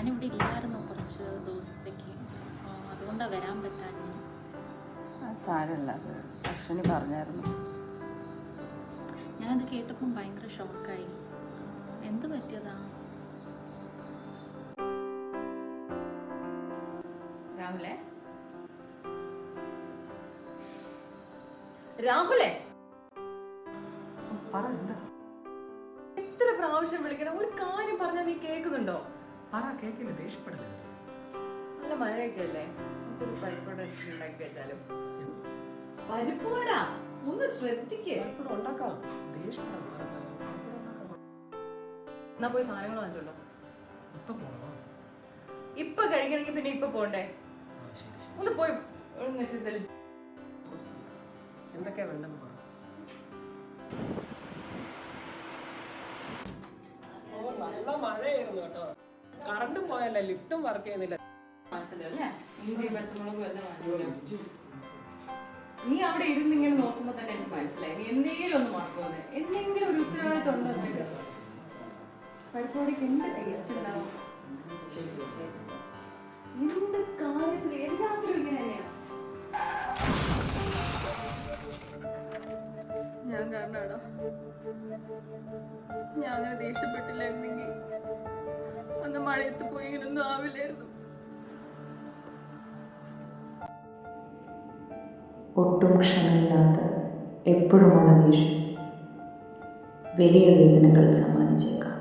ഞാനിവിടെ ഇല്ലായിരുന്നു കുറച്ച് ദിവസത്തേക്ക്. അതുകൊണ്ടാണ് വരാൻ പറ്റാഞ്ഞ്. സാരമില്ല, അത് അശ്വിനി പറഞ്ഞായിരുന്നു. ഞാനത് കേട്ടപ്പം ഭയങ്കര ഷോക്കായി. എന്ത് പറ്റിയതാ? രാഹുലേ, രാഹുലേ, എത്ര പ്രാവശ്യം വിളിക്കണം? ഒരു കാര്യം പറഞ്ഞാൽ നീ കേൾക്കുന്നുണ്ടോ? കേക്കില്ല, ദേഷ്യപ്പെടല്ലേ. നല്ല മഴയൊക്കെ അല്ലേ, നമുക്കൊരു പരിപ്പട ഉണ്ടാക്കി വെച്ചാലും. പരിപ്പുവടാ ഒന്ന് ശ്രദ്ധിക്കേ. എന്നാ പോയി സാധനങ്ങൾ വാങ്ങിച്ചോണ്ടോ. ഇപ്പൊ കഴിക്കണമെങ്കിൽ പിന്നെ ഇപ്പൊ പോണ്ടേ? ഒന്ന് പോയി എന്തൊക്കെയാ വേണ്ടെന്ന് പറ. നല്ല മഴയായിരുന്നു കേട്ടോ. കറണ്ട് പോയല്ലേ, ലിഫ്റ്റും വർക്ക് ചെയ്യുന്നില്ല. നീ അവിടെ ഇരുന്ന് ഇങ്ങനെ നോക്കുമ്പോ തന്നെ എനിക്ക് മനസ്സിലായി നീ എന്തെങ്കിലും ഒന്ന് മറക്കുമെന്ന്. എന്തെങ്കിലും ഒരു ഉത്തരവാദിത്വം ഉണ്ടോ നിനക്ക്? പരിപാടിക്ക് എന്ത് ടേസ്റ്റ് ഉണ്ടാവും? എന്ത് കാര്യത്തിലും എല്ലാത്തിലും ഇങ്ങനെ തന്നെയാ. ഞാൻ കാരണമാണോ? ഞാൻ അങ്ങനെ ദേഷ്യപ്പെട്ടില്ലായിരുന്നെങ്കിൽ അന്ന് മഴയത്ത് പോയി ഇങ്ങനൊന്നും ആവില്ലായിരുന്നു. ഒട്ടും ക്ഷമയില്ലാത്ത എപ്പോഴുമുള്ള ദേഷ്യം വലിയ വേദനകൾ സമ്മാനിച്ചേക്കാം.